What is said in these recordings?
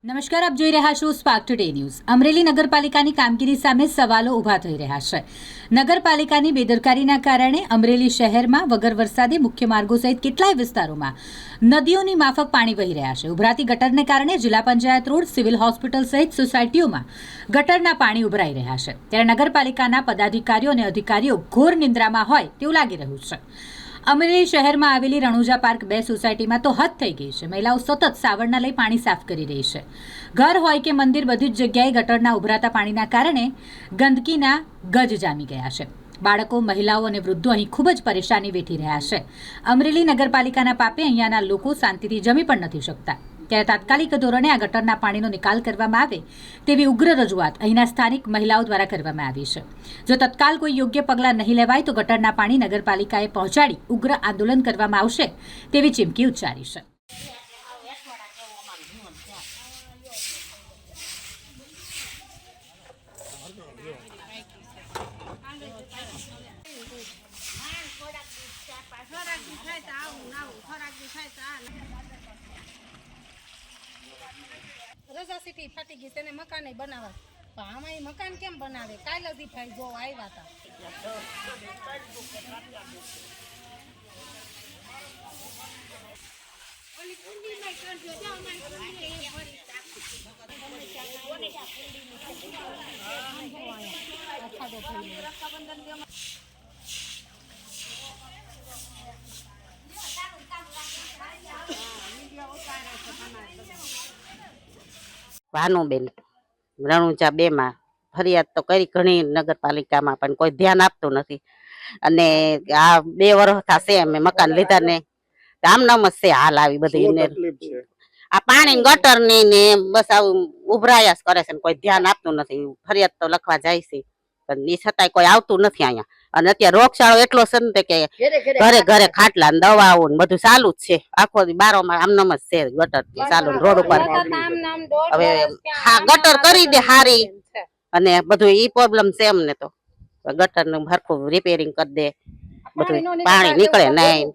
નમસ્કાર, આપ જોઈ રહ્યા છો સ્પાર્ક ટુડે ન્યૂઝ। અમરેલી નગરપાલિકાની કામગીરી સામે સવાલો ઊભા થઈ રહ્યા છે। નગરપાલિકાની બેદરકારીના કારણે અમરેલી શહેરમાં વગર વરસાદે મુખ્ય માર્ગો સહિત કેટલાય વિસ્તારોમાં નદીઓની માફક પાણી વહી રહ્યા છે। ઉભરાતી ગટરને કારણે જિલ્લા પંચાયત રોડ, સિવિલ હોસ્પિટલ સહિત સોસાયટીઓમાં ગટરના પાણી ઉભરાઈ રહ્યા છે। ત્યારે નગરપાલિકાના પદાધિકારીઓ અને અધિકારીઓ ઘોર નિંદ્રામાં હોય તેવું લાગી રહ્યું છે। અમરેલી શહેરમાં આવેલી રણુજા પાર્ક 2 સોસાયટીમાં તો હદ થઈ ગઈ છે। મહિલાઓ સતત સાવરણા લઈ પાણી સાફ કરી રહી છે। ઘર હોય કે મંદિર, બધી જ જગ્યાએ ગટરના ઉભરાતા પાણીના કારણે ગંદકીના ગજ જામી ગયા છે। બાળકો, મહિલાઓ અને વૃદ્ધો અહીં ખૂબ જ પરેશાની વેઠી રહ્યા છે। અમરેલી નગરપાલિકાના પાપે અહીંયાના લોકો શાંતિથી જમી પણ નથી શકતા। ત્યારે તાત્કાલિક ધોરણે આ ગટરના પાણીનો નિકાલ કરવામાં આવે તેવી ઉગ્ર રજૂઆત અહીંના સ્થાનિક મહિલાઓ દ્વારા કરવામાં આવી છે। જો તત્કાલ કોઈ યોગ્ય પગલાં નહીં લેવાય તો ગટરના પાણી નગરપાલિકાએ પહોંચાડી ઉગ્ર આંદોલન કરવામાં આવશે તેવી ચીમકી ઉચ્ચારી છે। રજા સીટી ફાટી ગઈ, તેને મકાન બનાવવા, તો આમાં મકાન કેમ બનાવે? કાલ જ ભાઈ જો આવ્યા હતા। ભાનુબેન, રણુજા 2 માં ફરિયાદ તો કરી ઘણી નગરપાલિકામાં, પણ કોઈ ધ્યાન આપતું નથી। અને આ 2 વર્ષ થશે અમે મકાન લીધા ને આમ નામ જ છે હાલ આવી બધી। આ પાણી ગટર ની ને બસ આવું ઉભરાયા કરે છે, કોઈ ધ્યાન આપતું નથી। ફરિયાદ તો લખવા જાય છે પણ એ છતાંય કોઈ આવતું નથી અહીંયા। અને અત્યારે રોગચાળો એટલો છે ને કે ઘરે ઘરે ખાટલા ને દવાઓ ને બધું ચાલુ જ છે। આખો દી બારોમાં આમ નામ જ છે ગટર ચાલુ રોડ ઉપર। હવે હા ગટર કરી દે હારી, અને બધું ઈ પ્રોબ્લેમ છે અમને તો ગટર નું હરખું રિપેરિંગ કરી દે, બધું પાણી નીકળે નહીં।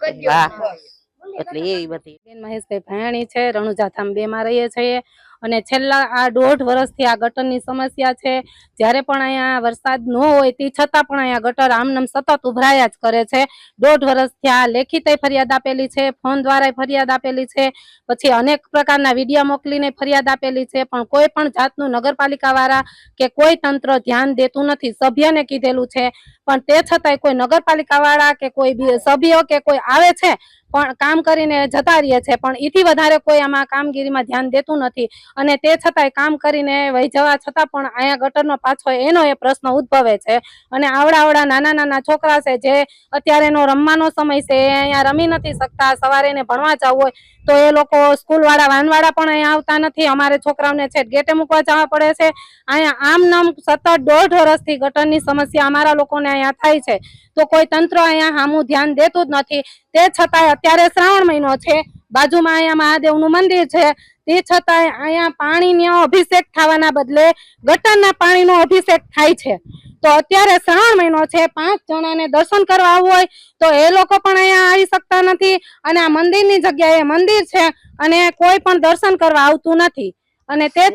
એટલે એવી બધી બેન મહેશભાઈ ભાયાણી છે, રણુજા ધામ 2 માં રહીએ છીએ અને છેલ્લા આ 1.5 વર્ષથી આ ગટરની સમસ્યા છે। જ્યારે પણ અહીંયા વરસાદ ન હોય તે છતાં પણ અહીંયા ગટર આમનામ સતત ઉભરાયા જ કરે છે। 1.5 વર્ષથી આ લેખિતે ફરિયાદ આપેલી છે, ફોન દ્વારા ફરિયાદ આપેલી છે, પછી અનેક પ્રકારના વિડીયો મોકલીને ફરિયાદ આપેલી છે, પણ કોઈ પણ જાતનું નગરપાલિકા વાળા કે કોઈ તંત્ર ધ્યાન દેતું નથી। સભ્યને કીધેલું છે પણ તે છતાંય કોઈ નગરપાલિકા વાળા કે કોઈ સભ્યો કે કોઈ આવે છે પણ કામ કરીને જતા રહીએ છે, પણ એથી વધારે કોઈ આમાં કામગીરીમાં ધ્યાન દેતું નથી। અને તે છતાંય કામ કરીને વહી જવા છતાં પણ અહીંયા ગટરનો પાછો એનો એ પ્રશ્ન ઉદ્ભવે છે। અને આવડા નાના નાના છોકરા છે જે અત્યારે એનો રમવાનો સમય છે, એ અહીંયા રમી નથી શકતા। સવારે એને ભણવા જવું હોય તો એ લોકો સ્કૂલ વાળા વાનવાળા પણ અહીંયા આવતા નથી। અમારે છોકરાઓને છે ગેટે મૂકવા જવા પડે છે। અહીંયા આમ નામ સતત 1.5 વર્ષથી ગટરની સમસ્યા અમારા લોકોને અહીંયા થાય છે, તો કોઈ તંત્ર અહીંયા સામું ધ્યાન દેતું જ નથી। તે છતાંય અત્યારે શ્રાવણ મહિનો છે, બાજુમાં અહીંયા મહાદેવનું મંદિર છે, તે છતાંય અહીંયા પાણીનો અભિષેક થવાના બદલે ગટરના પાણીનો અભિષેક થાય છે। તો અત્યારે શ્રાવણ મહિનો છે, 5 જણાને દર્શન કરવા આવવું હોય તો એ લોકો પણ અહીંયા આવી શકતા નથી। અને આ મંદિરની જગ્યાએ મંદિર છે અને કોઈ પણ દર્શન કરવા આવતું નથી। અને તે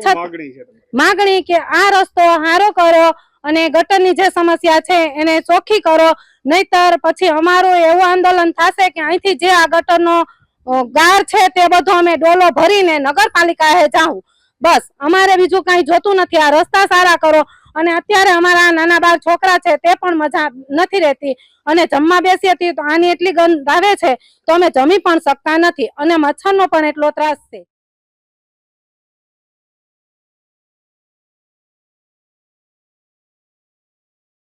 માગણી કે આ રસ્તો સારો કરો અને ગટરની જે સમસ્યા છે એને ચોખ્ખી કરો, નહીતર પછી અમારું એવું આંદોલન થશે કે અહીંથી જે આ ગટરનો ગાર છે તે બધો અમે ડોલો ભરીને નગરપાલિકાએ જાઉં। બસ અમારે બીજું કઈ જોતું નથી। આ રસ્તા સારા કરો। અને અત્યારે અમારા નાના બાળ છોકરા છે તે પણ મજા નથી રહેતી, અને જમવા બેસીએ તો આની એટલી ગંધ આવે છે તો અમે જમી પણ શકતા નથી, અને મચ્છરનો પણ એટલો ત્રાસ છે।